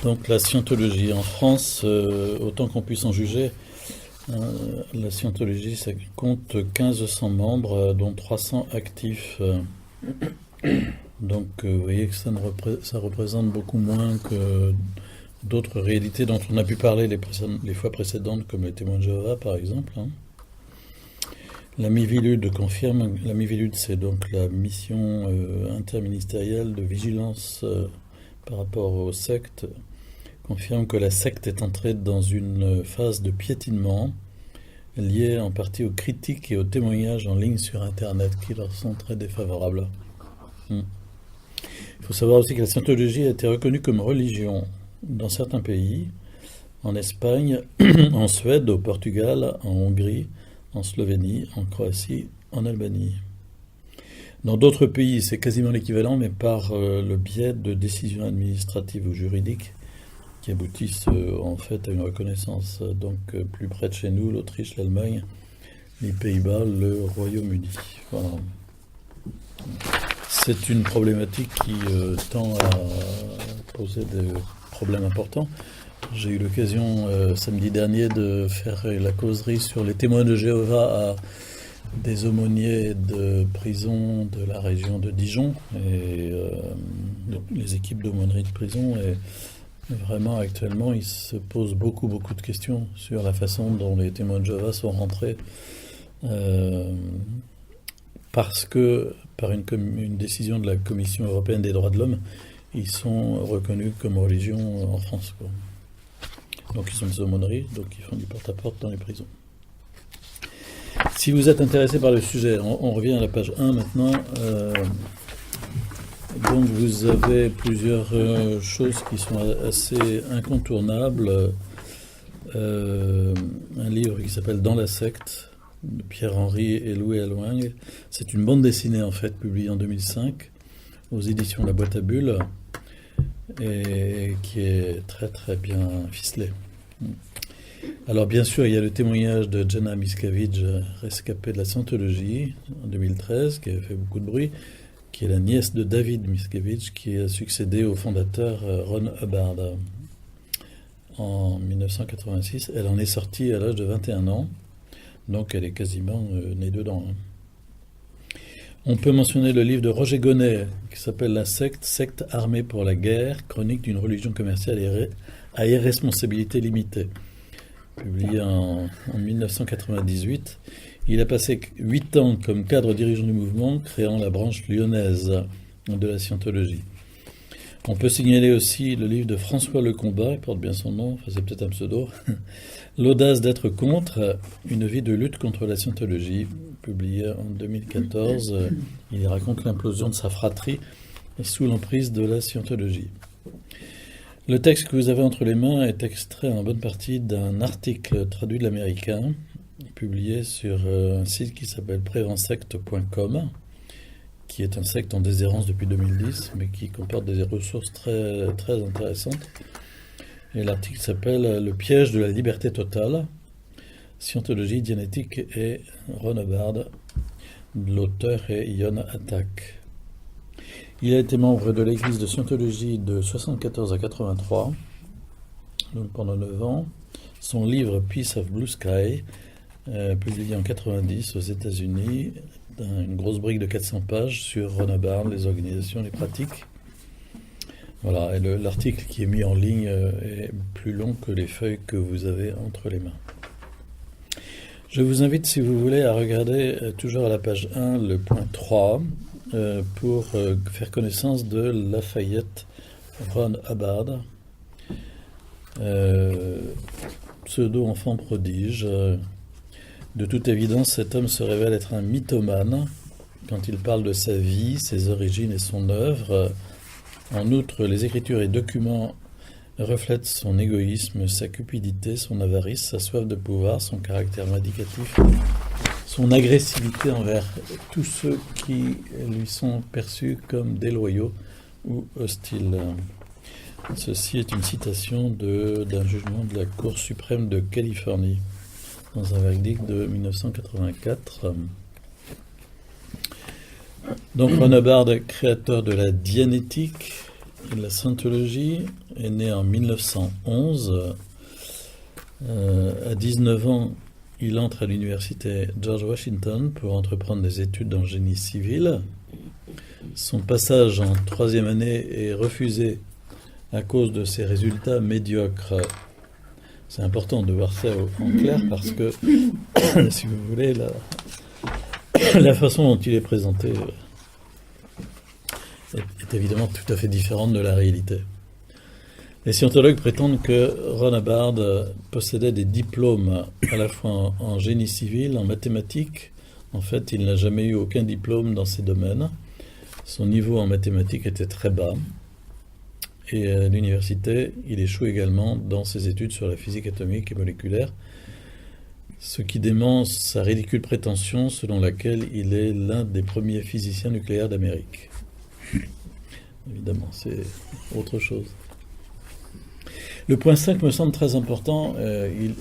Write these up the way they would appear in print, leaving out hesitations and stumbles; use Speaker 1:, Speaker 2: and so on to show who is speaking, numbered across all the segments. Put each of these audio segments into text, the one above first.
Speaker 1: Donc la scientologie en France, autant qu'on puisse en juger, la scientologie, ça compte 1500 membres, dont 300 actifs. Donc vous voyez que ça représente beaucoup moins que d'autres réalités dont on a pu parler les fois précédentes, comme les témoins de Jéhovah par exemple. La Mivilude confirme, la Mivilude c'est donc la mission interministérielle de vigilance par rapport aux sectes, confirme que la secte est entrée dans une phase de piétinement liée en partie aux critiques et aux témoignages en ligne sur Internet qui leur sont très défavorables. Il faut savoir aussi que la scientologie a été reconnue comme religion dans certains pays, en Espagne, en Suède, au Portugal, en Hongrie, en Slovénie, en Croatie, en Albanie. Dans d'autres pays, c'est quasiment l'équivalent, mais par le biais de décisions administratives ou juridiques qui aboutissent en fait à une reconnaissance. Donc plus près de chez nous, l'Autriche, l'Allemagne, les Pays-Bas, le Royaume-Uni. Voilà. C'est une problématique qui tend à poser des problèmes importants. J'ai eu l'occasion samedi dernier de faire la causerie sur les témoins de Jéhovah à des aumôniers de prison de la région de Dijon et les équipes d'aumônerie de prison. Et vraiment actuellement ils se posent beaucoup de questions sur la façon dont les témoins de Jéhovah sont rentrés parce que par une décision de la Commission européenne des droits de l'homme, ils sont reconnus comme religion en France, quoi. Donc ils sont des aumôneries, donc ils font du porte-à-porte dans les prisons. Si vous êtes intéressé par le sujet, on revient à la page 1 maintenant. Donc vous avez plusieurs choses qui sont assez incontournables. Un livre qui s'appelle Dans la secte, de Pierre-Henry et Louis Alwing. C'est une bande dessinée en fait, publiée en 2005 aux éditions La Boîte à Bulles et qui est très bien ficelée. Alors bien sûr, il y a le témoignage de Jana Miscavige, rescapée de la scientologie en 2013, qui a fait beaucoup de bruit, qui est la nièce de David Miscavige, qui a succédé au fondateur Ron Hubbard en 1986. Elle en est sortie à l'âge de 21 ans, donc elle est quasiment née dedans. On peut mentionner le livre de Roger Gonnet, qui s'appelle La secte, secte armée pour la guerre, chronique d'une religion commerciale à irresponsabilité limitée. Publié en 1998, il a passé 8 ans comme cadre dirigeant du mouvement, créant la branche lyonnaise de la scientologie. On peut signaler aussi le livre de François Lecombat, il porte bien son nom, enfin c'est peut-être un pseudo, L'audace d'être contre, une vie de lutte contre la scientologie, publié en 2014. Il raconte l'implosion de sa fratrie sous l'emprise de la scientologie. Le texte que vous avez entre les mains est extrait en bonne partie d'un article traduit de l'américain, publié sur un site qui s'appelle prevensect.com, qui est un secte en déshérence depuis 2010, mais qui comporte des ressources très intéressantes. Et l'article s'appelle « Le piège de la liberté totale, Scientologie, Dianétique et Ron Hubbard ». L'auteur est Yona Attack. Il a été membre de l'église de Scientologie de 1974 à 1983, donc pendant 9 ans. Son livre « Piece of Blue Sky », publié en 1990 aux États-Unis, une grosse brique de 400 pages sur Ron Hubbard, les organisations, les pratiques. Voilà, et l'article qui est mis en ligne est plus long que les feuilles que vous avez entre les mains. Je vous invite, si vous voulez, à regarder toujours à la page 1 le point 3 pour faire connaissance de Lafayette Ron Hubbard, pseudo-enfant prodige. De toute évidence, cet homme se révèle être un mythomane quand il parle de sa vie, ses origines et son œuvre. En outre, les écritures et documents reflètent son égoïsme, sa cupidité, son avarice, sa soif de pouvoir, son caractère vindicatif, son agressivité envers tous ceux qui lui sont perçus comme déloyaux ou hostiles. Ceci est une citation d'un jugement de la Cour suprême de Californie, dans un verdict de 1984. Donc Ron Hubbard, créateur de la Dianétique, de la Scientologie, est né en 1911. À 19 ans, il entre à l'université George Washington pour entreprendre des études en génie civil. Son passage en troisième année est refusé à cause de ses résultats médiocres. C'est important de voir ça en clair parce que, si vous voulez, la façon dont il est présenté est évidemment tout à fait différente de la réalité. Les scientologues prétendent que Ron Hubbard possédait des diplômes à la fois en génie civil, en mathématiques. En fait, il n'a jamais eu aucun diplôme dans ces domaines. Son niveau en mathématiques était très bas. Et à l'université, il échoue également dans ses études sur la physique atomique et moléculaire, ce qui dément sa ridicule prétention selon laquelle il est l'un des premiers physiciens nucléaires d'Amérique. Évidemment, c'est autre chose. Le point 5 me semble très important.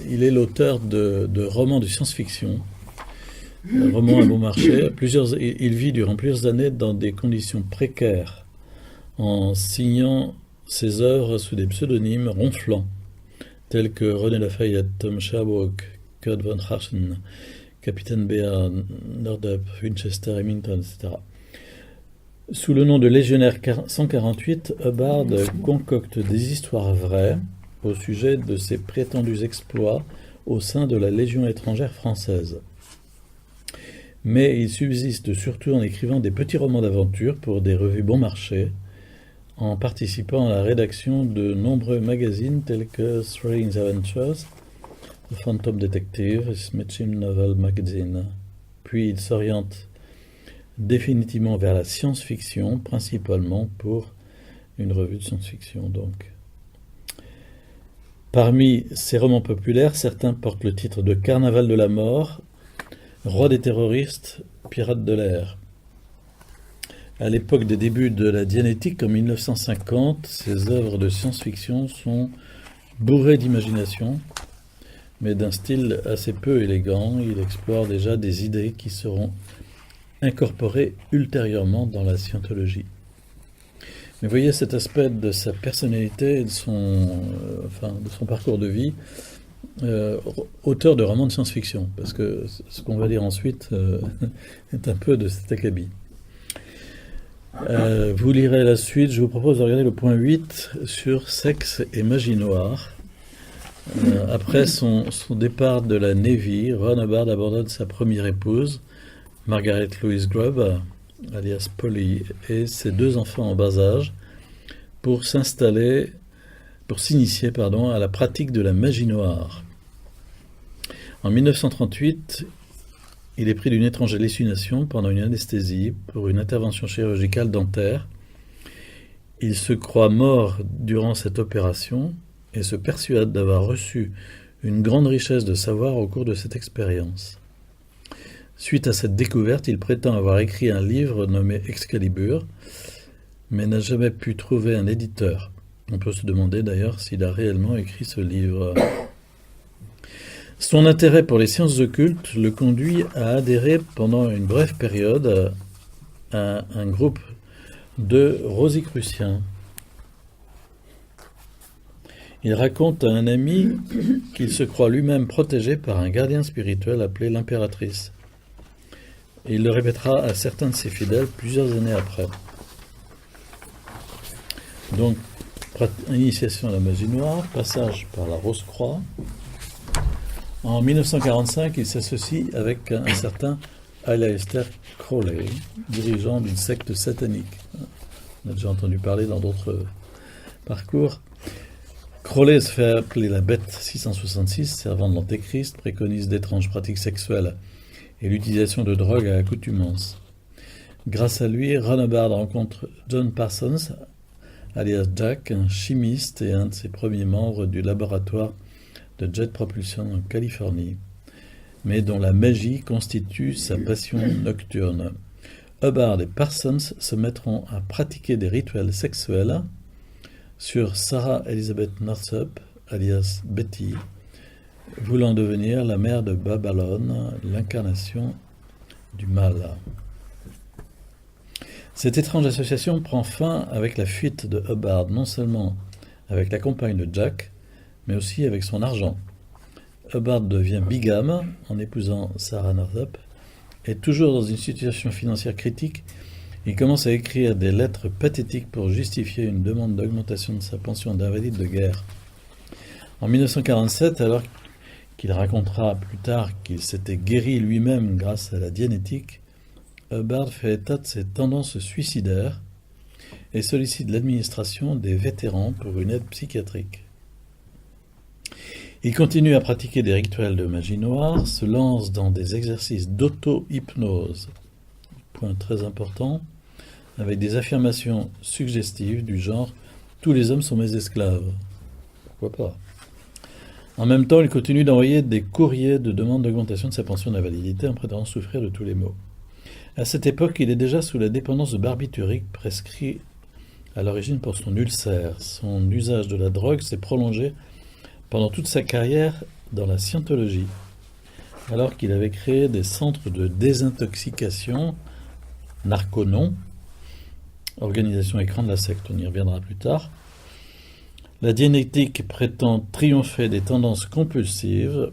Speaker 1: Il est l'auteur de romans de science-fiction, romans à bon marché. Il vit durant plusieurs années dans des conditions précaires, en signant ses œuvres sous des pseudonymes ronflants, tels que René Lafayette, Tom Sherbrooke, Kurt von Harsen, Capitaine Béat, Nordup, Winchester, Remington, etc. Sous le nom de Légionnaire 148, Hubbard concocte des histoires vraies au sujet de ses prétendus exploits au sein de la Légion étrangère française. Mais il subsiste surtout en écrivant des petits romans d'aventure pour des revues bon marché, en participant à la rédaction de nombreux magazines tels que Strange Adventures, The Phantom Detective et Smithsonian Novel Magazine. Puis il s'oriente définitivement vers la science-fiction, principalement pour une revue de science-fiction. Donc, parmi ces romans populaires, certains portent le titre de Carnaval de la mort, Roi des terroristes, Pirates de l'air. À l'époque des débuts de la Dianétique, en 1950, ces œuvres de science-fiction sont bourrées d'imagination, mais d'un style assez peu élégant. Il explore déjà des idées qui seront incorporées ultérieurement dans la scientologie. Mais voyez cet aspect de sa personnalité et de son parcours de vie, auteur de romans de science-fiction, parce que ce qu'on va lire ensuite est un peu de cet acabit. Vous lirez la suite. Je vous propose de regarder le point 8 sur sexe et magie noire. Après son départ de la Navy, Ron Hubbard abandonne sa première épouse, Margaret Louise Grubb, alias Polly, et ses deux enfants en bas âge, pour s'initier à la pratique de la magie noire. En 1938, il est pris d'une étrange hallucination pendant une anesthésie pour une intervention chirurgicale dentaire. Il se croit mort durant cette opération et se persuade d'avoir reçu une grande richesse de savoir au cours de cette expérience. Suite à cette découverte, il prétend avoir écrit un livre nommé Excalibur, mais n'a jamais pu trouver un éditeur. On peut se demander d'ailleurs s'il a réellement écrit ce livre. Son intérêt pour les sciences occultes le conduit à adhérer pendant une brève période à un groupe de Rosicruciens. Il raconte à un ami qu'il se croit lui-même protégé par un gardien spirituel appelé l'impératrice. Et il le répétera à certains de ses fidèles plusieurs années après. Donc, initiation à la magie noire, passage par la Rose-Croix. En 1945, il s'associe avec un certain Aleister Crowley, dirigeant d'une secte satanique. On a déjà entendu parler dans d'autres parcours. Crowley se fait appeler la Bête 666, servant de l'Antéchrist, préconise d'étranges pratiques sexuelles et l'utilisation de drogues à accoutumance. Grâce à lui, Ron Hubbard rencontre John Parsons, alias Jack, un chimiste et un de ses premiers membres du laboratoire de jet propulsion en Californie, mais dont la magie constitue sa passion nocturne. Hubbard et Parsons se mettront à pratiquer des rituels sexuels sur Sarah Elizabeth Northup, alias Betty, voulant devenir la mère de Babylone, l'incarnation du mal. Cette étrange association prend fin avec la fuite de Hubbard, non seulement avec la compagne de Jack, mais aussi avec son argent. Hubbard devient bigame en épousant Sarah Northup, et toujours dans une situation financière critique, il commence à écrire des lettres pathétiques pour justifier une demande d'augmentation de sa pension d'invalide de guerre. En 1947, alors qu'il racontera plus tard qu'il s'était guéri lui-même grâce à la dianétique, Hubbard fait état de ses tendances suicidaires et sollicite l'administration des vétérans pour une aide psychiatrique. Il continue à pratiquer des rituels de magie noire, se lance dans des exercices d'auto-hypnose, point très important, avec des affirmations suggestives du genre « tous les hommes sont mes esclaves ». Pourquoi pas ? En même temps, il continue d'envoyer des courriers de demande d'augmentation de sa pension d'invalidité en prétendant souffrir de tous les maux. À cette époque, il est déjà sous la dépendance de barbiturique prescrit à l'origine pour son ulcère. Son usage de la drogue s'est prolongé pendant toute sa carrière dans la scientologie, alors qu'il avait créé des centres de désintoxication, Narconon, organisation écran de la secte, on y reviendra plus tard. La dianétique prétend triompher des tendances compulsives,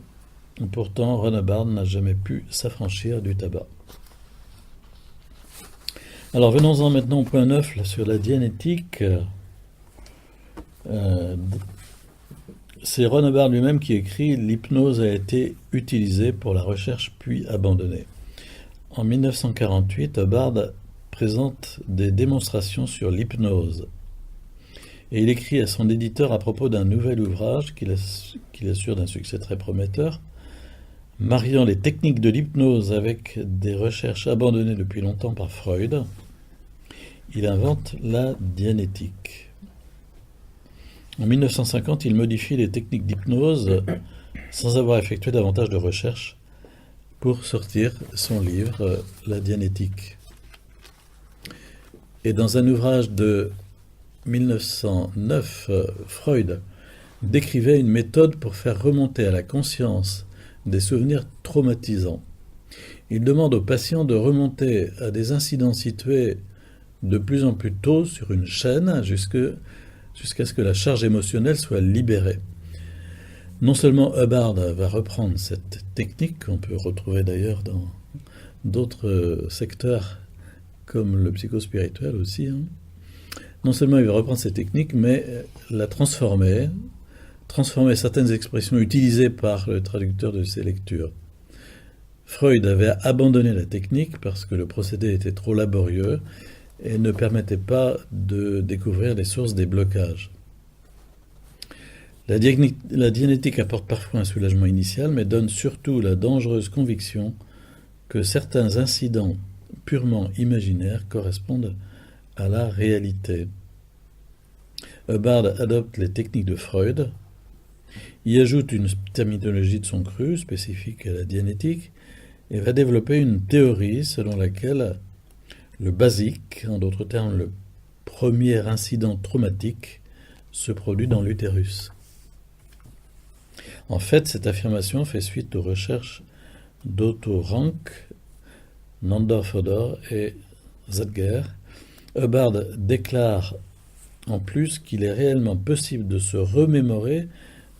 Speaker 1: pourtant Ron Hubbard n'a jamais pu s'affranchir du tabac. Alors venons-en maintenant au point 9 là, sur la dianétique. C'est Ron Hubbard lui-même qui écrit « L'hypnose a été utilisée pour la recherche puis abandonnée ». En 1948, Hubbard présente des démonstrations sur l'hypnose. Et il écrit à son éditeur à propos d'un nouvel ouvrage qu'il assure d'un succès très prometteur, mariant les techniques de l'hypnose avec des recherches abandonnées depuis longtemps par Freud. Il invente la dianétique. En 1950, il modifie les techniques d'hypnose sans avoir effectué davantage de recherches pour sortir son livre « La dianétique ». Et dans un ouvrage de 1909, Freud décrivait une méthode pour faire remonter à la conscience des souvenirs traumatisants. Il demande aux patients de remonter à des incidents situés de plus en plus tôt sur une chaîne jusqu'à ce que la charge émotionnelle soit libérée. Non seulement Hubbard va reprendre cette technique, qu'on peut retrouver d'ailleurs dans d'autres secteurs comme le psychospirituel aussi, non seulement il va reprendre cette technique, mais la transformer certaines expressions utilisées par le traducteur de ses lectures. Freud avait abandonné la technique parce que le procédé était trop laborieux et ne permettait pas de découvrir les sources des blocages. La dianétique apporte parfois un soulagement initial, mais donne surtout la dangereuse conviction que certains incidents purement imaginaires correspondent à la réalité. Hubbard adopte les techniques de Freud, y ajoute une terminologie de son cru spécifique à la dianétique et va développer une théorie selon laquelle le basique, en d'autres termes le premier incident traumatique, se produit dans l'utérus. En fait, cette affirmation fait suite aux recherches d'Otto Rank, Nandor Fodor et Zadger. Hubbard déclare en plus qu'il est réellement possible de se remémorer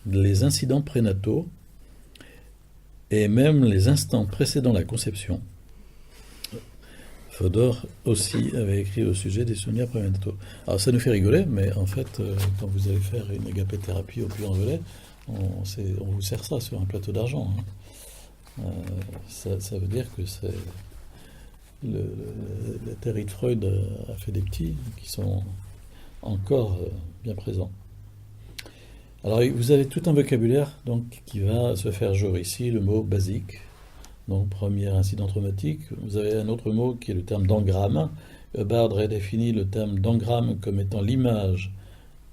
Speaker 1: les incidents prénataux et même les instants précédant la conception. Fodor aussi avait écrit au sujet des souvenirs prénataux. Alors ça nous fait rigoler, mais en fait, quand vous allez faire une agapéthérapie au Puy-en-Velay, on vous sert ça sur un plateau d'argent. Ça veut dire que c'est la théorie de Freud a fait des petits qui sont encore bien présents. Alors vous avez tout un vocabulaire donc, qui va se faire jour ici, le mot basique, donc premier incident traumatique. Vous avez un autre mot qui est le terme d'engramme. Hubbard redéfinit le terme d'engramme comme étant l'image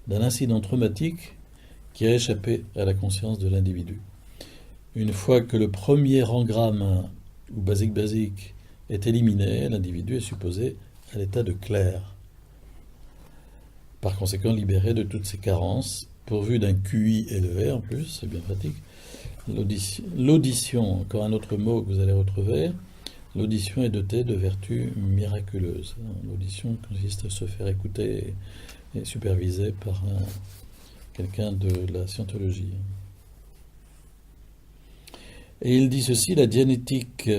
Speaker 1: d'un incident traumatique qui a échappé à la conscience de l'individu. Une fois que le premier engramme ou basique est éliminé, l'individu est supposé à l'état de clair. Par conséquent, libéré de toutes ses carences, pourvu d'un QI élevé en plus, c'est bien pratique. L'audition, encore un autre mot que vous allez retrouver, l'audition est dotée de vertus miraculeuses. L'audition consiste à se faire écouter et superviser par quelqu'un de la scientologie. Et il dit ceci, la dianétique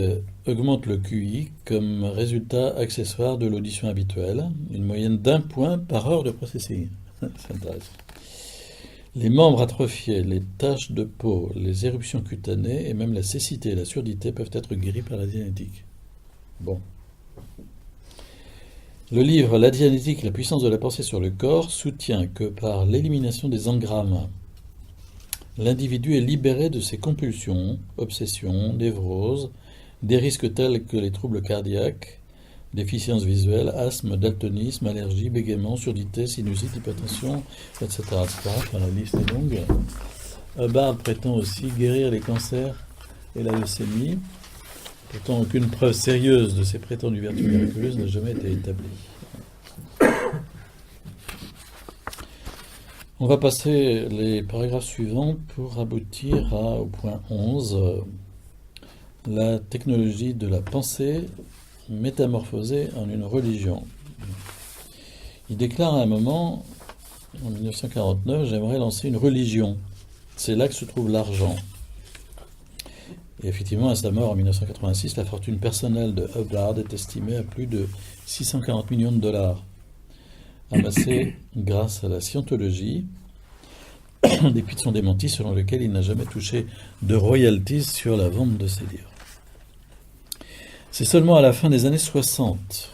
Speaker 1: augmente le QI comme résultat accessoire de l'audition habituelle, une moyenne d'1 point par heure de processing. C'est intéressant. Les membres atrophiés, les taches de peau, les éruptions cutanées et même la cécité et la surdité peuvent être guéris par la dianétique. Bon. Le livre La dianétique, la puissance de la pensée sur le corps soutient que par l'élimination des engrammes, l'individu est libéré de ses compulsions, obsessions, névroses, des risques tels que les troubles cardiaques, déficience visuelle, asthme, daltonisme, allergie, bégaiement, surdité, sinusite, hypertension, etc. Enfin, la liste est longue. Hubbard prétend aussi guérir les cancers et la leucémie. Pourtant, aucune preuve sérieuse de ces prétendues vertus miraculeuses n'a jamais été établie. On va passer les paragraphes suivants pour aboutir au point 11, la technologie de la pensée métamorphosée en une religion. Il déclare à un moment, en 1949, j'aimerais lancer une religion. C'est là que se trouve l'argent. Et effectivement, à sa mort en 1986, la fortune personnelle de Hubbard est estimée à plus de 640 millions de dollars, amassés grâce à la scientologie, en dépit de son démenti selon lequel il n'a jamais touché de royalties sur la vente de ses livres. C'est seulement à la fin des années 60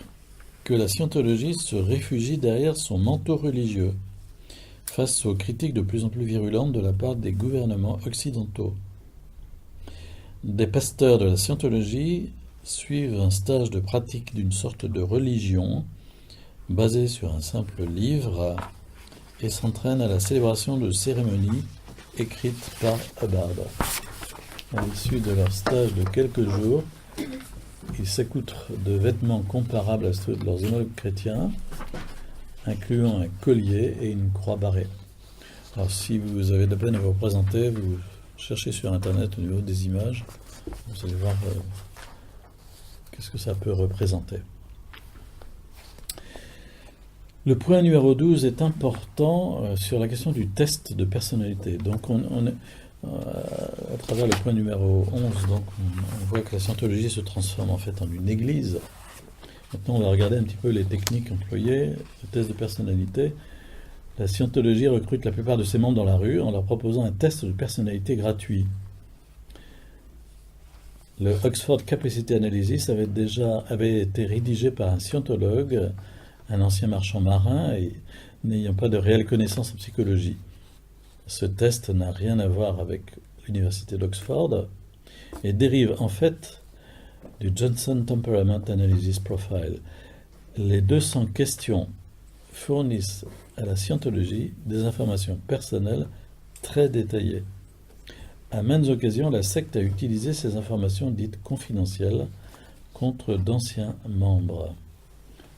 Speaker 1: que la scientologie se réfugie derrière son manteau religieux face aux critiques de plus en plus virulentes de la part des gouvernements occidentaux. Des pasteurs de la scientologie suivent un stage de pratique d'une sorte de religion basée sur un simple livre et s'entraînent à la célébration de cérémonies écrites par Hubbard. À l'issue de leur stage de quelques jours, ils s'accoutrent de vêtements comparables à ceux de leurs homologues chrétiens, incluant un collier et une croix barrée. Alors si vous avez de la peine à vous représenter, vous cherchez sur Internet au niveau des images, vous allez voir qu'est-ce que ça peut représenter. Le point numéro 12 est important sur la question du test de personnalité. Donc à travers le point numéro 11, donc on voit que la scientologie se transforme en fait en une église. Maintenant, on va regarder un petit peu les techniques employées. Le test de personnalité. La scientologie recrute la plupart de ses membres dans la rue en leur proposant un test de personnalité gratuit. Le Oxford Capacity Analysis avait été rédigé par un scientologue, un ancien marchand marin et n'ayant pas de réelle connaissance en psychologie. Ce test n'a rien à voir avec l'université d'Oxford et dérive en fait du Johnson Temperament Analysis Profile. Les 200 questions fournissent à la scientologie des informations personnelles très détaillées. À maintes occasions, la secte a utilisé ces informations dites confidentielles contre d'anciens membres.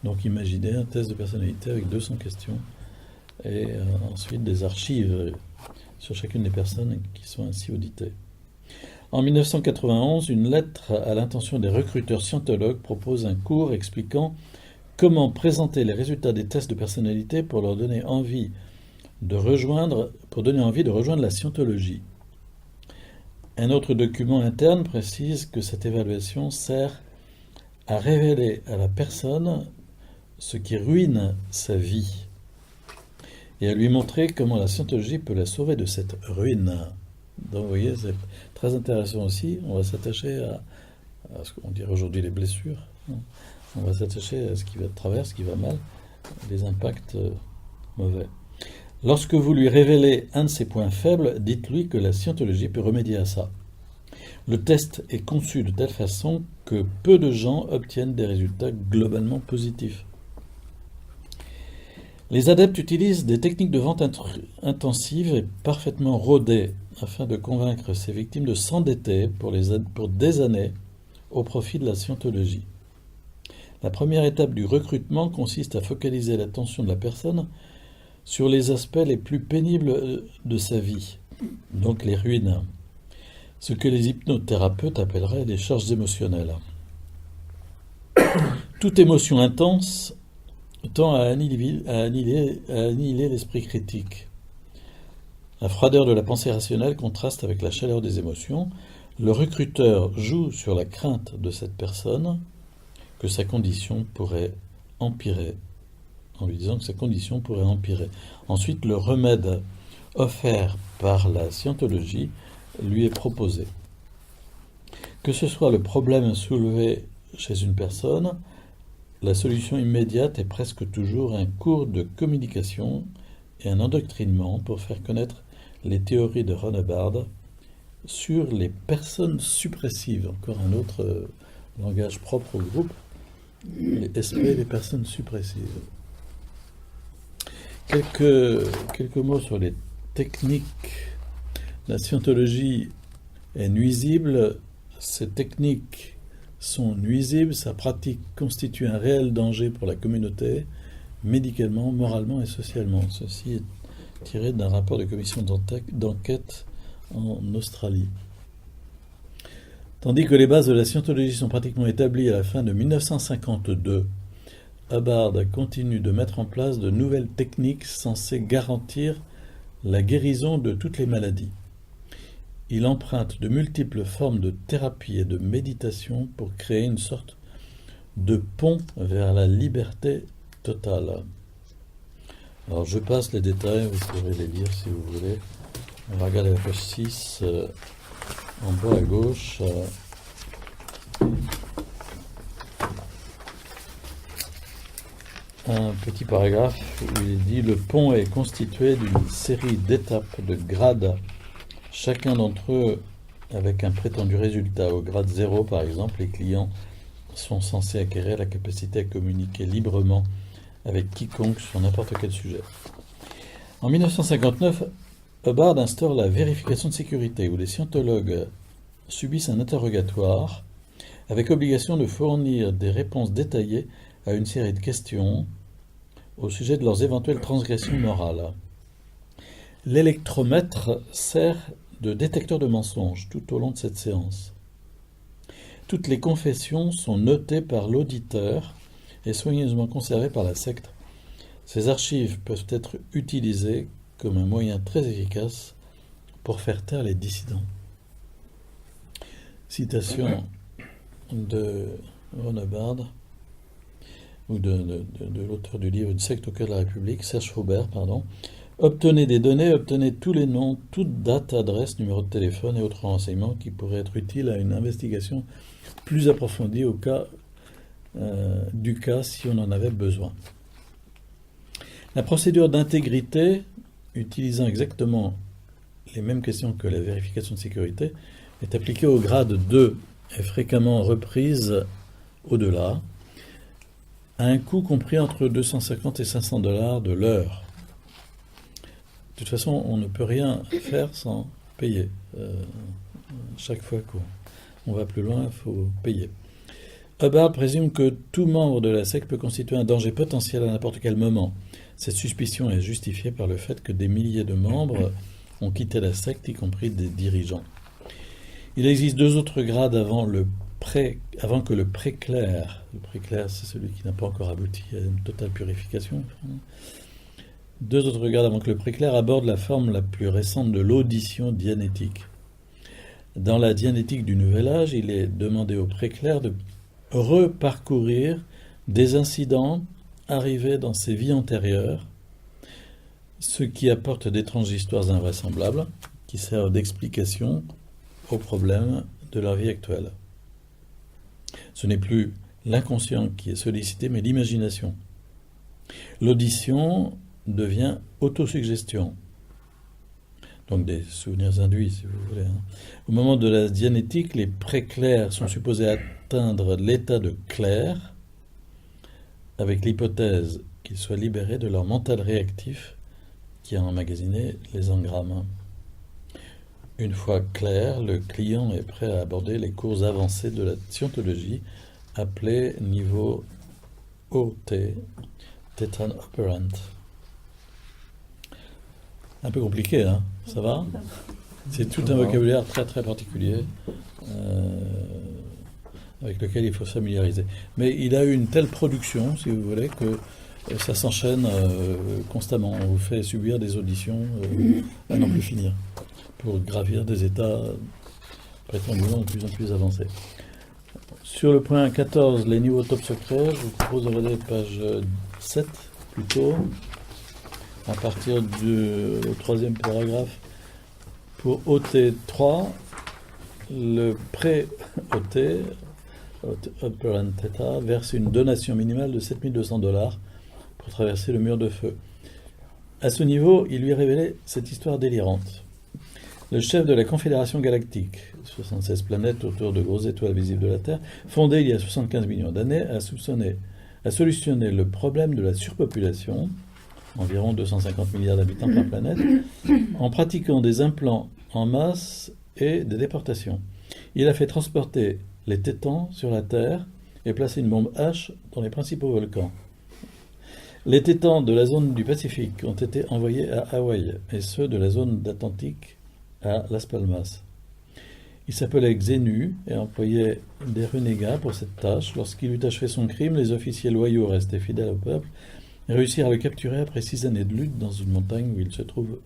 Speaker 1: Donc imaginez un test de personnalité avec 200 questions et ensuite des archives sur chacune des personnes qui sont ainsi auditées. En 1991, une lettre à l'intention des recruteurs scientologues propose un cours expliquant comment présenter les résultats des tests de personnalité pour leur donner envie de rejoindre la scientologie. Un autre document interne précise que cette évaluation sert à révéler à la personne ce qui ruine sa vie et à lui montrer comment la scientologie peut la sauver de cette ruine. Donc vous voyez, c'est très intéressant aussi. On va s'attacher à ce qu'on dirait aujourd'hui les blessures. On va s'attacher à ce qui va de travers, ce qui va mal, les impacts mauvais. Lorsque vous lui révélez un de ses points faibles, dites-lui que la scientologie peut remédier à ça. Le test est conçu de telle façon que peu de gens obtiennent des résultats globalement positifs. Les adeptes utilisent des techniques de vente intensives et parfaitement rodées afin de convaincre ces victimes de s'endetter pour des années au profit de la scientologie. La première étape du recrutement consiste à focaliser l'attention de la personne sur les aspects les plus pénibles de sa vie, donc les ruines, ce que les hypnothérapeutes appelleraient les charges émotionnelles. Toute émotion intense tend à annihiler l'esprit critique. La froideur de la pensée rationnelle contraste avec la chaleur des émotions. Le recruteur joue sur la crainte de cette personne que sa condition pourrait empirer, en lui disant que sa condition pourrait empirer. Ensuite, le remède offert par la scientologie lui est proposé. Que ce soit le problème soulevé chez une personne, la solution immédiate est presque toujours un cours de communication et un endoctrinement pour faire connaître les théories de Ronebard sur les personnes suppressives, encore un autre langage propre au groupe, les SP, les personnes suppressives. Quelques mots sur les techniques. La scientologie est nuisible, ces techniques sont nuisibles, sa pratique constitue un réel danger pour la communauté, médicalement, moralement et socialement. Ceci est tiré d'un rapport de commission d'enquête en Australie. Tandis que les bases de la scientologie sont pratiquement établies à la fin de 1952, Hubbard continue de mettre en place de nouvelles techniques censées garantir la guérison de toutes les maladies. Il emprunte de multiples formes de thérapie et de méditation pour créer une sorte de pont vers la liberté totale. Alors je passe les détails, vous pourrez les lire si vous voulez. On va regarder la page 6, en bas à gauche. Un petit paragraphe où il dit « Le pont est constitué d'une série d'étapes, de grades, chacun d'entre eux avec un prétendu résultat. Au grade 0, par exemple, les clients sont censés acquérir la capacité à communiquer librement avec quiconque sur n'importe quel sujet. » En 1959, Hubbard instaure la vérification de sécurité, où les scientologues subissent un interrogatoire avec obligation de fournir des réponses détaillées à une série de questions au sujet de leurs éventuelles transgressions morales. L'électromètre sert de détecteur de mensonges tout au long de cette séance. Toutes les confessions sont notées par l'auditeur et soigneusement conservées par la secte. Ces archives peuvent être utilisées comme un moyen très efficace pour faire taire les dissidents. Citation de Ron Hubbard, ou de l'auteur du livre « Une secte au cœur de la République », Serge Faubert, pardon. Obtenez des données, obtenez tous les noms, toute date, adresse, numéro de téléphone et autres renseignements qui pourraient être utiles à une investigation plus approfondie du cas si on en avait besoin. La procédure d'intégrité, utilisant exactement les mêmes questions que la vérification de sécurité, est appliquée au grade 2 et fréquemment reprise au-delà, à un coût compris entre 250 et 500 $ de l'heure. De toute façon, on ne peut rien faire sans payer. Chaque fois qu'on va plus loin, il faut payer. Hubbard présume que tout membre de la secte peut constituer un danger potentiel à n'importe quel moment. Cette suspicion est justifiée par le fait que des milliers de membres ont quitté la secte, y compris des dirigeants. Il existe deux autres grades avant que le préclair, c'est celui qui n'a pas encore abouti à une totale purification, deux autres grades avant que le préclair aborde la forme la plus récente de l'audition dianétique. Dans la dianétique du Nouvel Âge, il est demandé au préclair de reparcourir des incidents arrivés dans ses vies antérieures, ce qui apporte d'étranges histoires invraisemblables qui servent d'explication aux problèmes de leur vie actuelle. Ce n'est plus l'inconscient qui est sollicité, mais l'imagination. L'audition devient autosuggestion. Donc des souvenirs induits, si vous voulez. Au moment de la dianétique, les préclairs sont supposés atteindre l'état de clair, avec l'hypothèse qu'ils soient libérés de leur mental réactif qui a emmagasiné les engrammes. Une fois clair, le client est prêt à aborder les cours avancés de la scientologie, appelés niveau OT, Tetan Operant. Un peu compliqué, hein? Ça va? C'est tout un vocabulaire très très particulier avec lequel il faut se familiariser. Mais il a eu une telle production, si vous voulez, que Ça s'enchaîne constamment. On vous fait subir des auditions à n'en plus finir pour gravir des états prétendument de plus en plus avancés. Sur le point 14, les niveaux top secrets, je vous propose de regarder page 7 plutôt, à partir du troisième paragraphe. Pour OT3, le pré-OT, Operant Theta, verse une donation minimale de 7 200 $ pour traverser le mur de feu. À ce niveau, il lui révélait cette histoire délirante. Le chef de la Confédération Galactique, 76 planètes autour de grosses étoiles visibles de la Terre, fondée il y a 75 millions d'années, a solutionné le problème de la surpopulation, environ 250 milliards d'habitants par planète, en pratiquant des implants en masse et des déportations. Il a fait transporter les tétans sur la Terre et placer une bombe H dans les principaux volcans. Les tétans de la zone du Pacifique ont été envoyés à Hawaï et ceux de la zone d'Atlantique à Las Palmas. Il s'appelait Xenu et employait des renégats pour cette tâche. Lorsqu'il eut achevé son crime, les officiers loyaux restés fidèles au peuple réussirent à le capturer après 6 années de lutte dans une montagne où il se trouve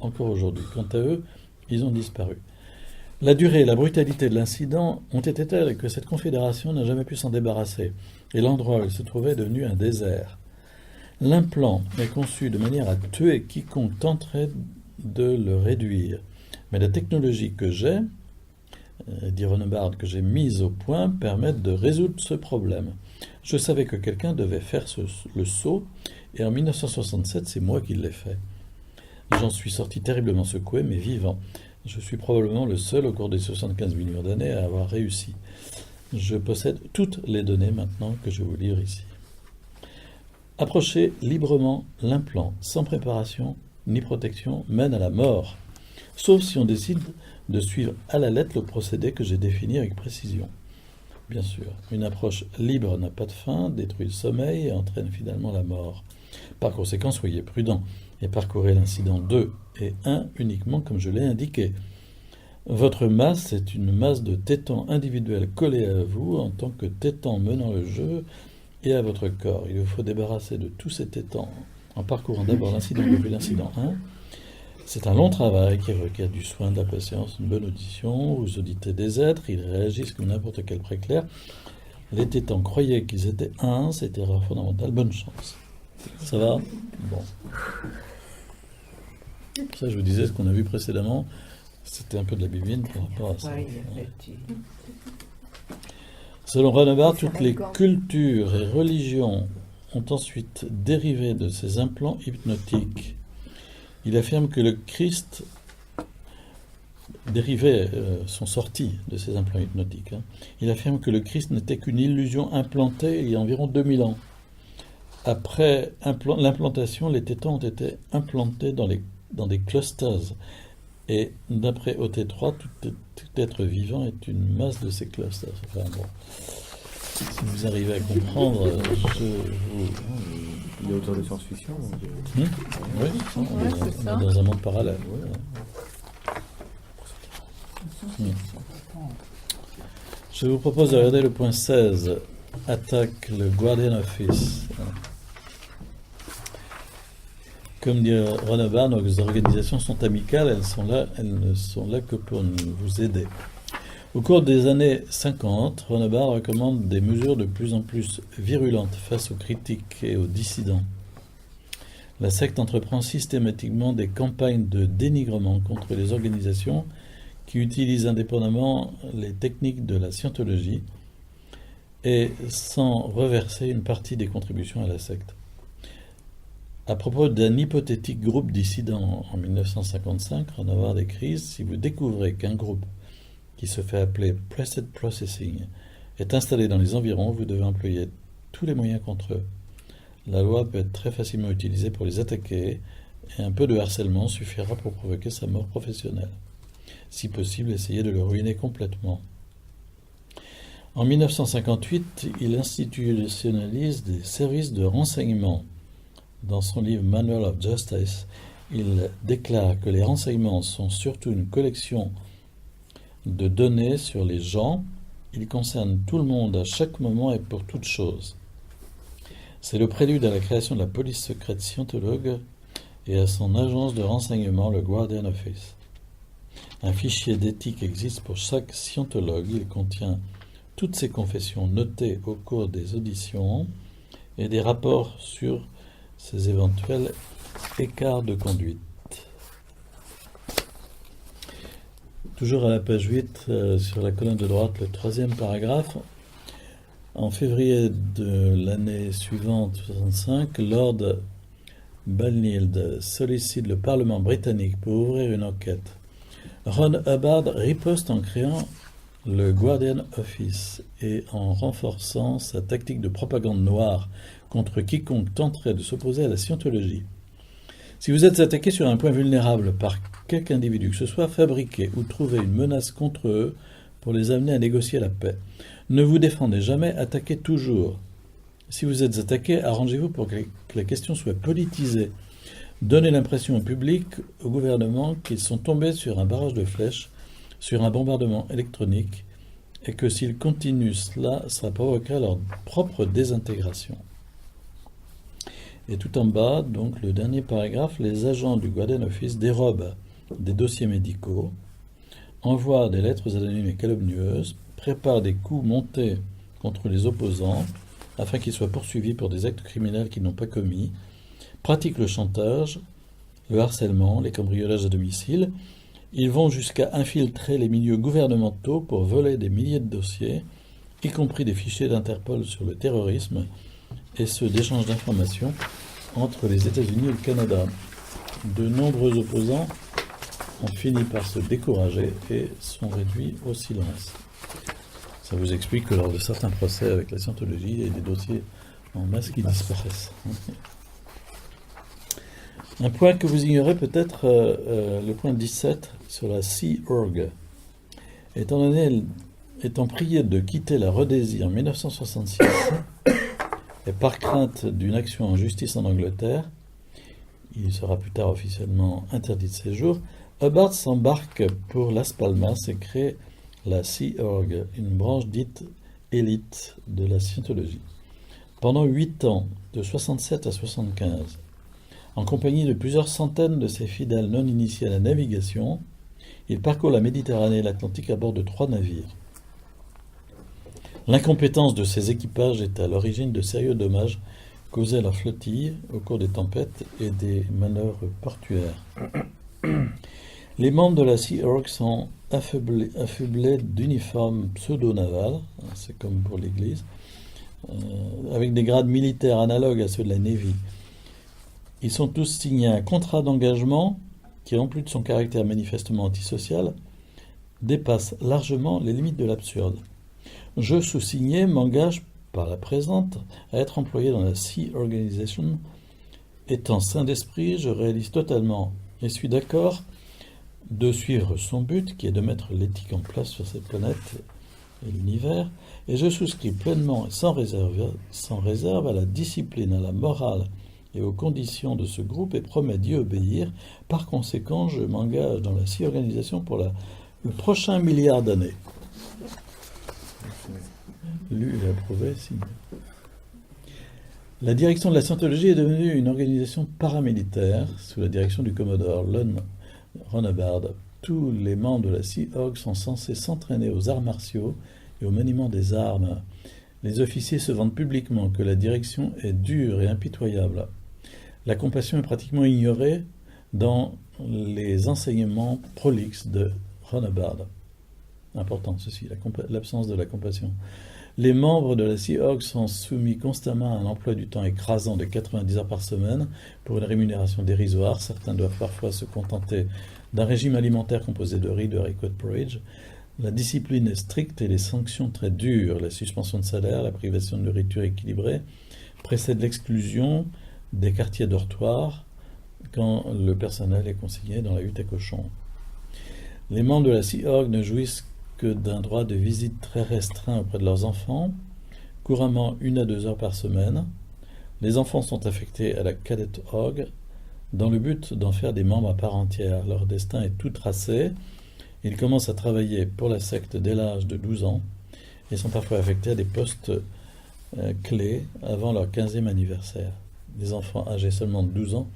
Speaker 1: encore aujourd'hui. Quant à eux, ils ont disparu. La durée et la brutalité de l'incident ont été telles que cette confédération n'a jamais pu s'en débarrasser, et l'endroit où il se trouvait est devenu un désert. L'implant est conçu de manière à tuer quiconque tenterait de le réduire. Mais la technologie que j'ai, dit Ronebard, que j'ai mise au point, permet de résoudre ce problème. Je savais que quelqu'un devait faire le saut, et en 1967, c'est moi qui l'ai fait. J'en suis sorti terriblement secoué, mais vivant. Je suis probablement le seul au cours des 75 millions d'années à avoir réussi. Je possède toutes les données maintenant que je vais vous lire ici. Approcher librement l'implant, sans préparation ni protection, mène à la mort, sauf si on décide de suivre à la lettre le procédé que j'ai défini avec précision. Bien sûr, une approche libre n'a pas de fin, détruit le sommeil et entraîne finalement la mort. Par conséquent, soyez prudents et parcourez l'incident 2 et 1 uniquement comme je l'ai indiqué. Votre masse est une masse de tétans individuels collés à vous en tant que tétans menant le jeu et à votre corps. Il vous faut débarrasser de tous ces tétans en parcourant d'abord l'incident 2 puis l'incident 1. C'est un long travail qui requiert du soin, de la patience, une bonne audition. Vous auditez des êtres, ils réagissent comme n'importe quel préclair. Les tétans croyaient qu'ils étaient un, c'est erreur fondamentale. Bonne chance. Ça va ? Bon. Ça, je vous disais, ce qu'on a vu précédemment, c'était un peu de la biblienne par rapport à ça. Selon Ronebard, toutes les cultures et religions ont ensuite dérivé de ces implants hypnotiques. Il affirme que le Christ sont sortis de ces implants hypnotiques. Il affirme que le Christ n'était qu'une illusion implantée il y a environ 2000 ans. Après l'implantation, les tétans ont été implantés dans des clusters. Et d'après OT3, tout être vivant est une masse de ces clusters. Enfin, bon. Si vous arrivez à comprendre,
Speaker 2: il y a auteur de science-fiction.
Speaker 1: Oui, c'est ça. On est dans un monde parallèle. Je vous propose de regarder le point 16. Attaque le Guardian Office. Comme dit Ronebard, nos organisations sont amicales, elles ne sont là que pour vous aider. Au cours des années 50, Ronebard recommande des mesures de plus en plus virulentes face aux critiques et aux dissidents. La secte entreprend systématiquement des campagnes de dénigrement contre les organisations qui utilisent indépendamment les techniques de la scientologie et sans reverser une partie des contributions à la secte. À propos d'un hypothétique groupe dissident en 1955, Ronebard écrit « Si vous découvrez qu'un groupe qui se fait appeler Preset Processing est installé dans les environs, vous devez employer tous les moyens contre eux. La loi peut être très facilement utilisée pour les attaquer et un peu de harcèlement suffira pour provoquer sa mort professionnelle. Si possible, essayez de le ruiner complètement. » En 1958, il institutionnalise des services de renseignement. Dans son livre Manual of Justice, il déclare que les renseignements sont surtout une collection de données sur les gens. Ils concernent tout le monde à chaque moment et pour toute chose. C'est le prélude à la création de la police secrète scientologue et à son agence de renseignement, le Guardian Office. Un fichier d'éthique existe pour chaque scientologue. Il contient toutes ses confessions notées au cours des auditions et des rapports sur ses éventuels écarts de conduite. Toujours à la page 8, sur la colonne de droite, le 3e paragraphe. En février de l'année suivante, 65, Lord Balnild sollicite le Parlement britannique pour ouvrir une enquête. Ron Hubbard riposte en créant le Guardian Office et en renforçant sa tactique de propagande noire contre quiconque tenterait de s'opposer à la scientologie. Si vous êtes attaqué sur un point vulnérable par quelque individu que ce soit, fabriquez ou trouvez une menace contre eux pour les amener à négocier la paix. Ne vous défendez jamais, attaquez toujours. Si vous êtes attaqué, arrangez-vous pour que la question soit politisée. Donnez l'impression au public, au gouvernement, qu'ils sont tombés sur un barrage de flèches, sur un bombardement électronique, et que s'ils continuent cela, ça provoquera leur propre désintégration. Et tout en bas, donc le dernier paragraphe, les agents du Guardian Office dérobent des dossiers médicaux, envoient des lettres anonymes et calomnieuses, préparent des coups montés contre les opposants afin qu'ils soient poursuivis pour des actes criminels qu'ils n'ont pas commis, pratiquent le chantage, le harcèlement, les cambriolages à domicile. Ils vont jusqu'à infiltrer les milieux gouvernementaux pour voler des milliers de dossiers, y compris des fichiers d'Interpol sur le terrorisme et ceux d'échange d'informations entre les États-Unis et le Canada. De nombreux opposants ont fini par se décourager et sont réduits au silence. Ça vous explique que lors de certains procès avec la scientologie, il y a des dossiers en masse qui disparaissent. Un point que vous ignorez peut-être, le point 17 sur la Sea Org. Étant prié de quitter la Rhodésie en 1966 et par crainte d'une action en justice en Angleterre, il sera plus tard officiellement interdit de séjour, Hubbard s'embarque pour Las Palmas et crée la Sea Org, une branche dite élite de la scientologie. Pendant 8 ans, de 67 à 75, en compagnie de plusieurs centaines de ses fidèles non initiés à la navigation, il parcourt la Méditerranée et l'Atlantique à bord de 3 navires. L'incompétence de ses équipages est à l'origine de sérieux dommages causés à leur flottille au cours des tempêtes et des manœuvres portuaires. Les membres de la Sea Org sont affublés d'uniformes pseudo-navals, c'est comme pour l'Église, avec des grades militaires analogues à ceux de la Navy. Ils sont tous signés un contrat d'engagement qui, en plus de son caractère manifestement antisocial, dépasse largement les limites de l'absurde. Je, sous-signé, m'engage par la présente à être employé dans la Sea Organization. Étant sain d'esprit, je réalise totalement et suis d'accord de suivre son but, qui est de mettre l'éthique en place sur cette planète et l'univers, et je souscris pleinement et sans réserve à la discipline, à la morale et aux conditions de ce groupe et promets d'y obéir. Par conséquent, je m'engage dans la Sea Organisation pour le prochain milliard d'années. Lu et approuvé, signé. La direction de la Scientologie est devenue une organisation paramilitaire sous la direction du commodore Ron Hubbard. Tous les membres de la Sea Org sont censés s'entraîner aux arts martiaux et au maniement des armes. Les officiers se vantent publiquement que la direction est dure et impitoyable. La compassion est pratiquement ignorée dans les enseignements prolixes de Ron Hubbard. Important ceci, l'absence de la compassion. Les membres de la Sea Org sont soumis constamment à un emploi du temps écrasant de 90 heures par semaine pour une rémunération dérisoire. Certains doivent parfois se contenter d'un régime alimentaire composé de riz, de haricots de porridge. La discipline est stricte et les sanctions très dures. La suspension de salaire, la privation de nourriture équilibrée précèdent l'exclusion des quartiers dortoirs quand le personnel est consigné dans la hutte à cochons. Les membres de la Sea Org ne jouissent que d'un droit de visite très restreint auprès de leurs enfants, couramment 1 à 2 heures par semaine. Les enfants sont affectés à la Cadet Org dans le but d'en faire des membres à part entière. Leur destin est tout tracé. Ils commencent à travailler pour la secte dès l'âge de 12 ans et sont parfois affectés à des postes clés avant leur 15e anniversaire. Les enfants âgés seulement de 12 ans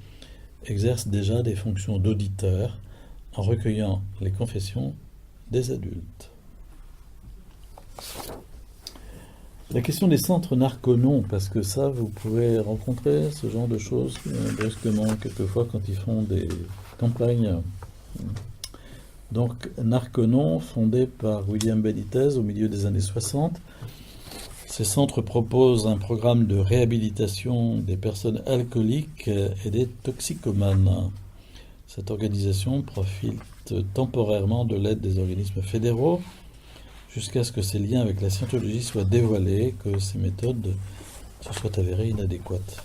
Speaker 1: exercent déjà des fonctions d'auditeurs en recueillant les confessions des adultes. La question des centres narconons, parce que ça, vous pouvez rencontrer ce genre de choses brusquement, quelquefois, quand ils font des campagnes. Donc, Narconon, fondé par William Benitez au milieu des années 60, ces centres proposent un programme de réhabilitation des personnes alcooliques et des toxicomanes. Cette organisation profite temporairement de l'aide des organismes fédéraux jusqu'à ce que ces liens avec la scientologie soient dévoilés, que ces méthodes se soient avérées inadéquates.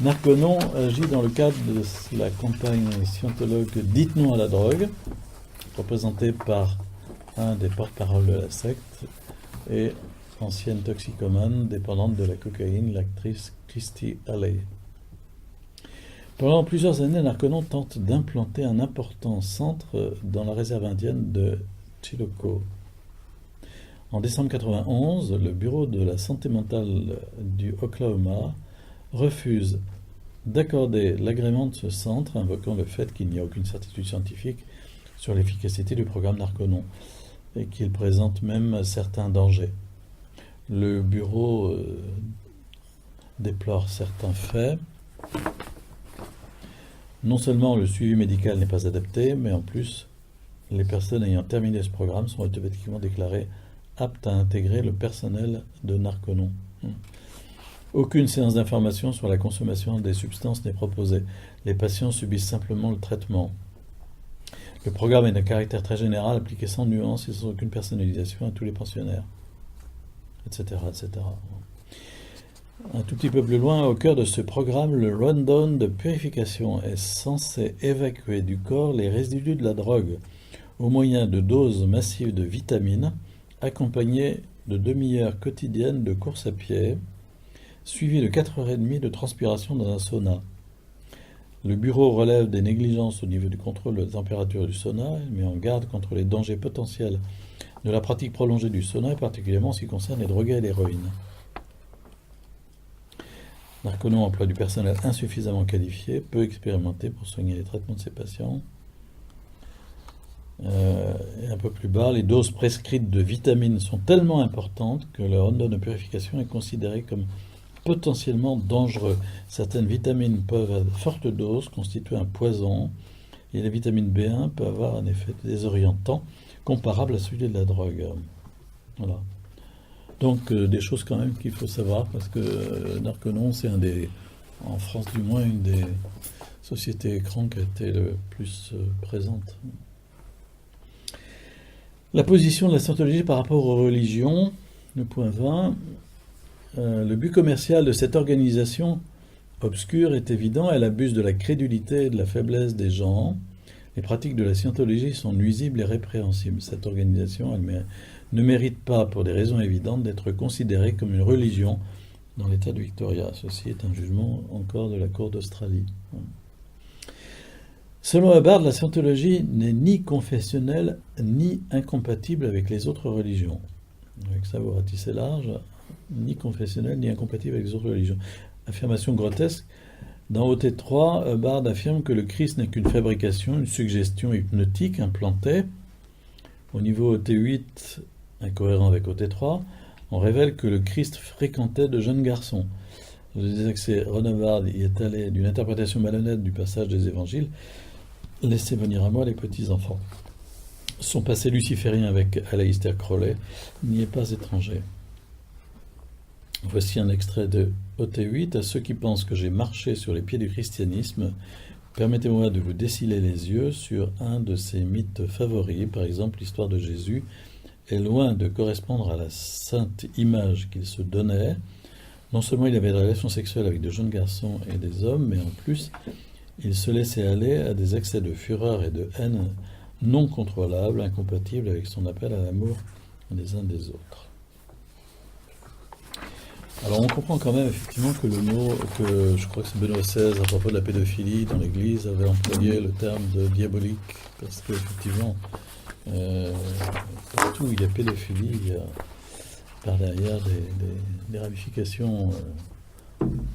Speaker 1: Narconon agit dans le cadre de la campagne scientologue Dites non à la drogue, représentée par un des porte-parole de la secte et ancienne toxicomane dépendante de la cocaïne, l'actrice Kirstie Alley. Pendant plusieurs années, Narconon tente d'implanter un important centre dans la réserve indienne de Chilocco. En décembre 1991, le bureau de la santé mentale du Oklahoma refuse d'accorder l'agrément de ce centre, invoquant le fait qu'il n'y a aucune certitude scientifique sur l'efficacité du programme Narconon et qu'il présente même certains dangers. Le bureau déplore certains faits. Non seulement le suivi médical n'est pas adapté, mais en plus, les personnes ayant terminé ce programme sont automatiquement déclarées aptes à intégrer le personnel de Narconon. Aucune séance d'information sur la consommation des substances n'est proposée. Les patients subissent simplement le traitement. Le programme est d'un caractère très général, appliqué sans nuance et sans aucune personnalisation à tous les pensionnaires, etc., etc. Un tout petit peu plus loin, au cœur de ce programme, le rundown de purification est censé évacuer du corps les résidus de la drogue au moyen de doses massives de vitamines, accompagnées de demi-heures quotidiennes de course à pied, suivies de 4h30 de transpiration dans un sauna. Le bureau relève des négligences au niveau du contrôle de la température du sauna et met en garde contre les dangers potentiels de la pratique prolongée du sauna, et particulièrement en ce qui concerne les drogués et l'héroïne. Narconon emploie du personnel insuffisamment qualifié, peu expérimenté pour soigner les traitements de ses patients. Et un peu plus bas, les doses prescrites de vitamines sont tellement importantes que le rundown de purification est considéré comme potentiellement dangereux. Certaines vitamines peuvent, à forte dose, constituer un poison, et la vitamine B1 peut avoir un effet désorientant comparable à celui de la drogue. Voilà. Donc des choses quand même qu'il faut savoir, parce que Narconon, c'est en France du moins, une des sociétés écrans qui a été le plus présente. La position de la scientologie par rapport aux religions, le point 20. Le but commercial de cette organisation obscure est évident, elle abuse de la crédulité et de la faiblesse des gens. Les pratiques de la scientologie sont nuisibles et répréhensibles. Cette organisation, ne mérite pas, pour des raisons évidentes, d'être considérée comme une religion dans l'État du Victoria. Ceci est un jugement encore de la Cour d'Australie. Selon Hubbard, la scientologie n'est ni confessionnelle ni incompatible avec les autres religions. Avec ça, vous ratissez large. Ni confessionnelle ni incompatible avec les autres religions. Affirmation grotesque. Dans OT3, Hubbard affirme que le Christ n'est qu'une fabrication, une suggestion hypnotique implantée. Au niveau OT8, incohérent avec OT3, on révèle que le Christ fréquentait de jeunes garçons. Je disais que Ron Hubbard y est allé d'une interprétation malhonnête du passage des évangiles. Laissez venir à moi les petits-enfants. Son passé luciférien avec Aleister Crowley n'y est pas étranger. Voici un extrait de OT8. À ceux qui pensent que j'ai marché sur les pieds du christianisme, permettez-moi de vous dessiller les yeux sur un de ses mythes favoris. Par exemple, l'histoire de Jésus est loin de correspondre à la sainte image qu'il se donnait. Non seulement il avait des relations sexuelles avec de jeunes garçons et des hommes, mais en plus, il se laissait aller à des excès de fureur et de haine non contrôlables, incompatibles avec son appel à l'amour des uns des autres. Alors on comprend quand même effectivement que le mot, que je crois que c'est Benoît XVI à propos de la pédophilie dans l'Église avait employé le terme de diabolique, parce qu'effectivement, partout où il y a pédophilie, par derrière des ramifications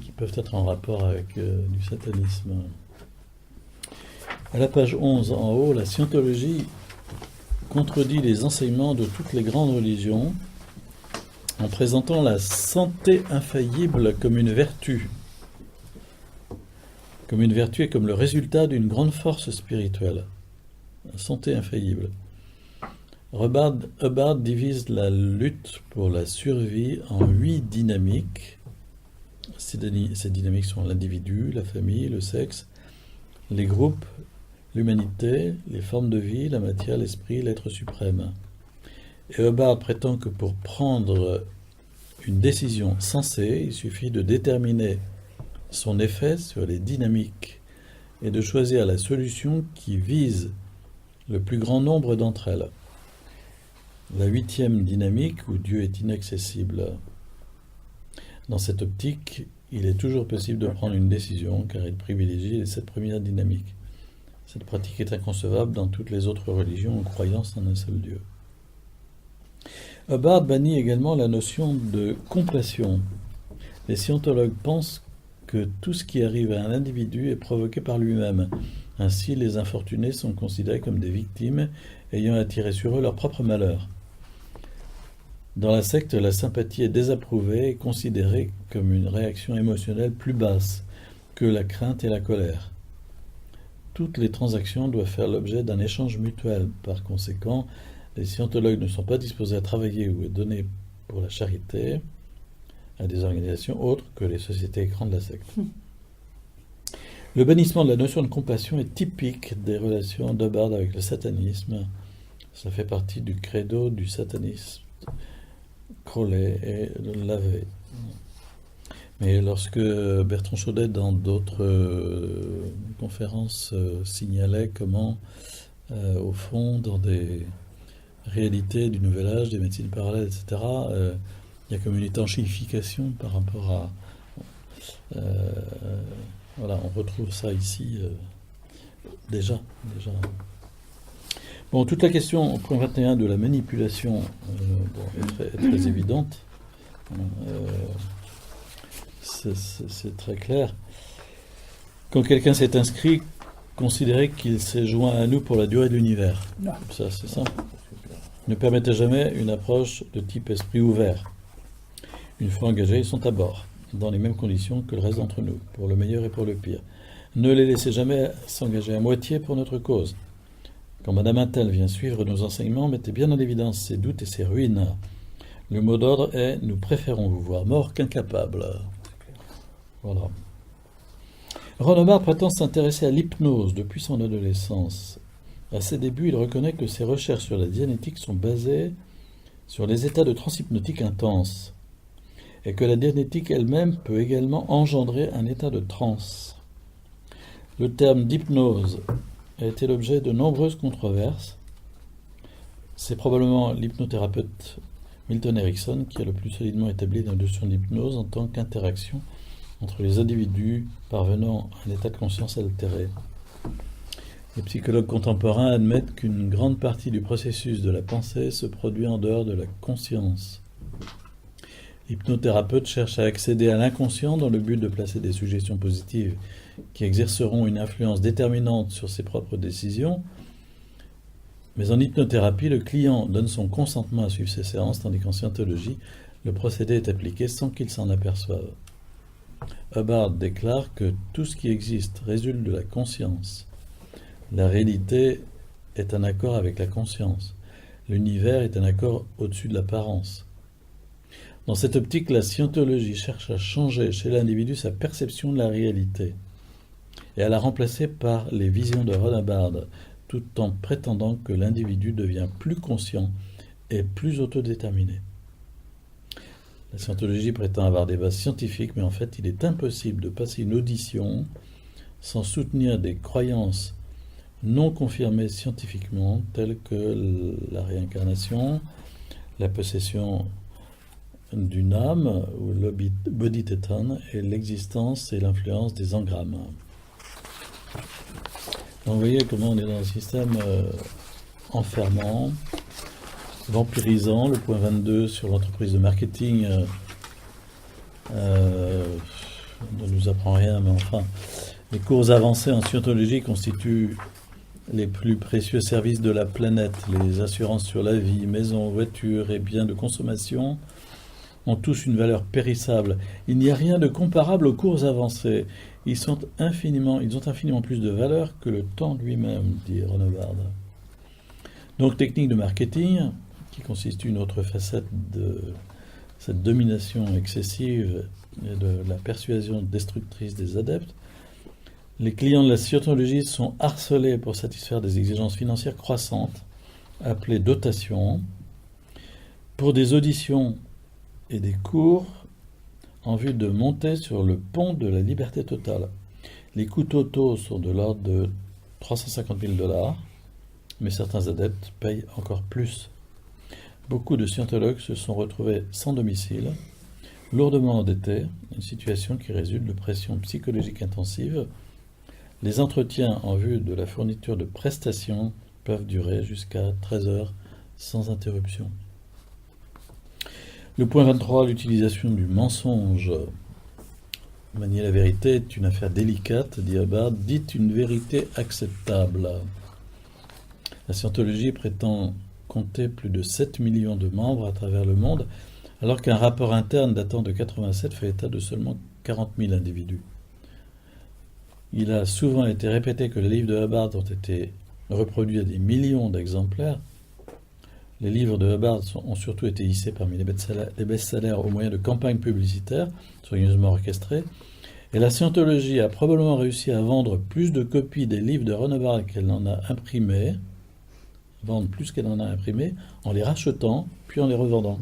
Speaker 1: qui peuvent être en rapport avec du satanisme. À la page 11 en haut, la scientologie contredit les enseignements de toutes les grandes religions en présentant la santé infaillible comme une vertu. Comme une vertu et comme le résultat d'une grande force spirituelle. La santé infaillible. Hubbard divise la lutte pour la survie en 8 dynamiques. Ces dynamiques sont l'individu, la famille, le sexe, les groupes, l'humanité, les formes de vie, la matière, l'esprit, l'être suprême. Et Hubbard prétend que pour prendre une décision sensée, il suffit de déterminer son effet sur les dynamiques et de choisir la solution qui vise le plus grand nombre d'entre elles. La 8e dynamique, où Dieu est inaccessible. Dans cette optique, il est toujours possible de prendre une décision, car il privilégie les 7 premières dynamiques. Cette pratique est inconcevable dans toutes les autres religions ou croyances en un seul Dieu. Hubbard bannit également la notion de compassion. Les scientologues pensent que tout ce qui arrive à un individu est provoqué par lui-même. Ainsi, les infortunés sont considérés comme des victimes ayant attiré sur eux leur propre malheur. Dans la secte, la sympathie est désapprouvée et considérée comme une réaction émotionnelle plus basse que la crainte et la colère. Toutes les transactions doivent faire l'objet d'un échange mutuel. Par conséquent, les scientologues ne sont pas disposés à travailler ou à donner pour la charité à des organisations autres que les sociétés écrans de la secte. Le bannissement de la notion de compassion est typique des relations d'Hubbard avec le satanisme. Ça fait partie du credo du satanisme. Crowley et Lavey. Mais lorsque Bertrand Chaudet, dans d'autres conférences, signalait comment, au fond, dans des réalités du Nouvel Âge, des médecines parallèles, etc., il y a comme une étanchéification par rapport à... voilà, on retrouve ça ici déjà. Bon, toute la question, au point 21, de la manipulation est très évidente. C'est très clair. Quand quelqu'un s'est inscrit, considérez qu'il s'est joint à nous pour la durée de l'univers. Ça, c'est simple. Ne permettez jamais une approche de type esprit ouvert. Une fois engagés, ils sont à bord, dans les mêmes conditions que le reste d'entre nous, pour le meilleur et pour le pire. Ne les laissez jamais s'engager à moitié pour notre cause. Quand Madame Intel vient suivre nos enseignements, mettez bien en évidence ses doutes et ses ruines. Le mot d'ordre est « Nous préférons vous voir mort qu'incapable ». Voilà. Ron Hubbard prétend s'intéresser à l'hypnose depuis son adolescence. À ses débuts, il reconnaît que ses recherches sur la dianétique sont basées sur les états de transe hypnotique intense et que la dianétique elle-même peut également engendrer un état de transe. Le terme d'hypnose a été l'objet de nombreuses controverses. C'est probablement l'hypnothérapeute Milton Erickson qui a le plus solidement établi la notion d'hypnose en tant qu'interaction entre les individus parvenant à un état de conscience altéré. Les psychologues contemporains admettent qu'une grande partie du processus de la pensée se produit en dehors de la conscience. L'hypnothérapeute cherche à accéder à l'inconscient dans le but de placer des suggestions positives qui exerceront une influence déterminante sur ses propres décisions. Mais en hypnothérapie, le client donne son consentement à suivre ses séances, tandis qu'en scientologie, le procédé est appliqué sans qu'il s'en aperçoive. Hubbard déclare que tout ce qui existe résulte de la conscience. La réalité est un accord avec la conscience. L'univers est un accord au-dessus de l'apparence. Dans cette optique, la scientologie cherche à changer chez l'individu sa perception de la réalité et à la remplacer par les visions de Ron Hubbard, tout en prétendant que l'individu devient plus conscient et plus autodéterminé. La scientologie prétend avoir des bases scientifiques, mais en fait, il est impossible de passer une audition sans soutenir des croyances non confirmées scientifiquement, telles que la réincarnation, la possession d'une âme, ou le bodhitétan, et l'existence et l'influence des engrammes. Donc vous voyez comment on est dans un système enfermant, vampirisant. Le point 22 sur l'entreprise de marketing ne nous apprend rien, mais enfin, les cours avancés en scientologie constituent les plus précieux services de la planète. Les assurances sur la vie, maisons, voitures et biens de consommation ont tous une valeur périssable. Il n'y a rien de comparable aux cours avancés. Ils ont infiniment plus de valeur que le temps lui-même, dit Renevard. Donc, technique de marketing, qui constitue une autre facette de cette domination excessive et de la persuasion destructrice des adeptes. Les clients de la scientologie sont harcelés pour satisfaire des exigences financières croissantes, appelées dotations, pour des auditions et des cours en vue de monter sur le pont de la liberté totale. Les coûts totaux sont de l'ordre de 350 000 $, mais certains adeptes payent encore plus. Beaucoup de scientologues se sont retrouvés sans domicile, lourdement endettés, une situation qui résulte de pressions psychologiques intensives. Les entretiens en vue de la fourniture de prestations peuvent durer jusqu'à 13 heures sans interruption. Le point 23, l'utilisation du mensonge. Manier la vérité est une affaire délicate, dit Hubbard. Dites une vérité acceptable. La scientologie prétend compter plus de 7 millions de membres à travers le monde, alors qu'un rapport interne datant de 87 fait état de seulement 40 000 individus. Il a souvent été répété que les livres de Hubbard ont été reproduits à des millions d'exemplaires. Les livres de Hubbard ont surtout été hissés parmi les best-sellers au moyen de campagnes publicitaires soigneusement orchestrées. Et la scientologie a probablement réussi à vendre plus de copies des livres de Renevard qu'elle n'en a imprimés, en les rachetant, puis en les revendant.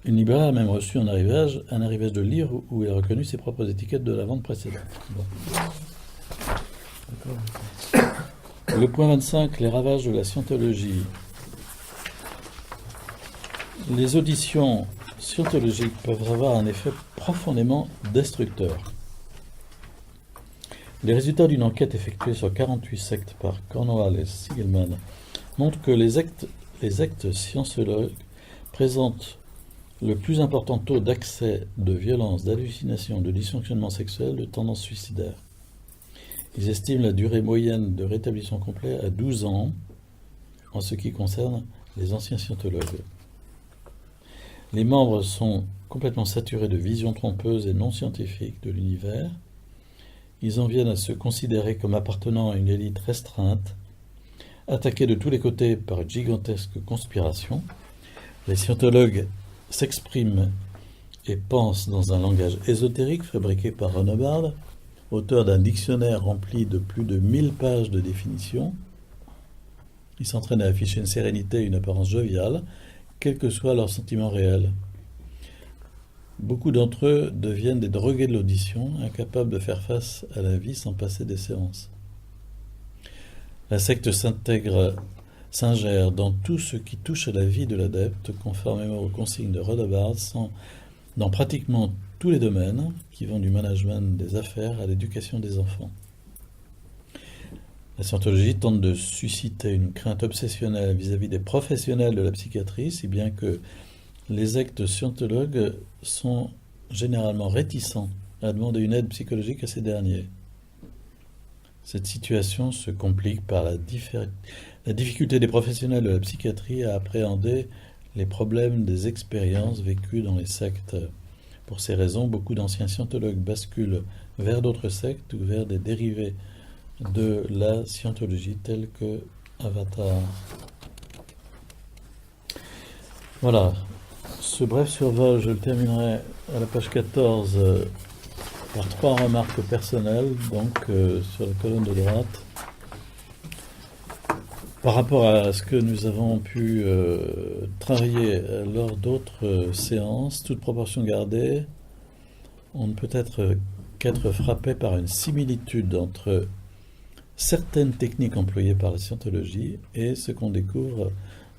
Speaker 1: Une libraire a même reçu un arrivage de livres où elle a reconnu ses propres étiquettes de la vente précédente. Bon. Le point 25, les ravages de la scientologie. Les auditions scientologiques peuvent avoir un effet profondément destructeur. Les résultats d'une enquête effectuée sur 48 sectes par Cornwall et Siegelman montrent que les sectes scientologues présentent le plus important taux d'accès, de violence, d'hallucination, de dysfonctionnement sexuel, de tendance suicidaire. Ils estiment la durée moyenne de rétablissement complet à 12 ans en ce qui concerne les anciens scientologues. Les membres sont complètement saturés de visions trompeuses et non scientifiques de l'univers. Ils en viennent à se considérer comme appartenant à une élite restreinte, attaqués de tous les côtés par une gigantesque conspiration. Les scientologues s'expriment et pensent dans un langage ésotérique fabriqué par Renevard, auteur d'un dictionnaire rempli de plus de 1000 pages de définitions. Ils s'entraînent à afficher une sérénité et une apparence joviale, quels que soient leurs sentiments réels. Beaucoup d'entre eux deviennent des drogués de l'audition, incapables de faire face à la vie sans passer des séances. La secte s'ingère dans tout ce qui touche à la vie de l'adepte, conformément aux consignes de Renevard, dans pratiquement tous les domaines, qui vont du management des affaires à l'éducation des enfants. La scientologie tente de susciter une crainte obsessionnelle vis-à-vis des professionnels de la psychiatrie, si bien que les sectes scientologues sont généralement réticents à demander une aide psychologique à ces derniers. Cette situation se complique par la difficulté des professionnels de la psychiatrie à appréhender les problèmes des expériences vécues dans les sectes. Pour ces raisons, beaucoup d'anciens scientologues basculent vers d'autres sectes ou vers des dérivés de la scientologie tels que Avatar. Voilà. Ce bref survol, je le terminerai à la page 14 par 3 remarques personnelles, donc sur la colonne de droite. Par rapport à ce que nous avons pu travailler lors d'autres séances, toute proportion gardée, on ne peut être qu'être frappé par une similitude entre certaines techniques employées par la scientologie et ce qu'on découvre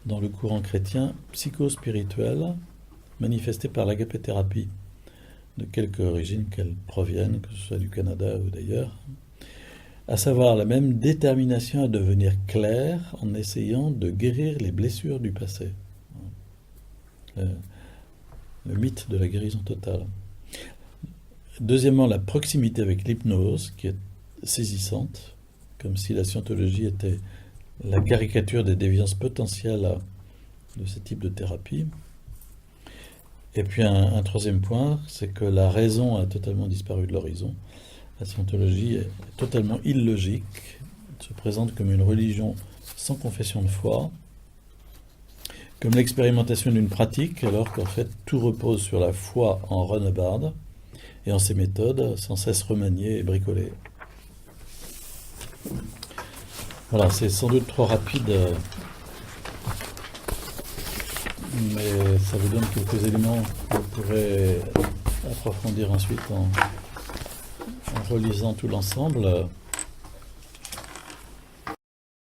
Speaker 1: dans le courant chrétien psychospirituel manifesté par l'agapéthérapie, de quelque origine qu'elle provienne, que ce soit du Canada ou d'ailleurs. à savoir la même détermination à devenir clair en essayant de guérir les blessures du passé. Le, le mythe de la guérison totale. Deuxièmement, la proximité avec l'hypnose, qui est saisissante, comme si la scientologie était la caricature des déviances potentielles de ce type de thérapie. Et puis un troisième point, c'est que la raison a totalement disparu de l'horizon. La scientologie est totalement illogique, elle se présente comme une religion sans confession de foi, comme l'expérimentation d'une pratique, alors qu'en fait tout repose sur la foi en Runebard et en ses méthodes sans cesse remaniées et bricolées. Voilà, c'est sans doute trop rapide, mais ça vous donne quelques éléments que vous pourrez approfondir ensuite en relisant tout l'ensemble.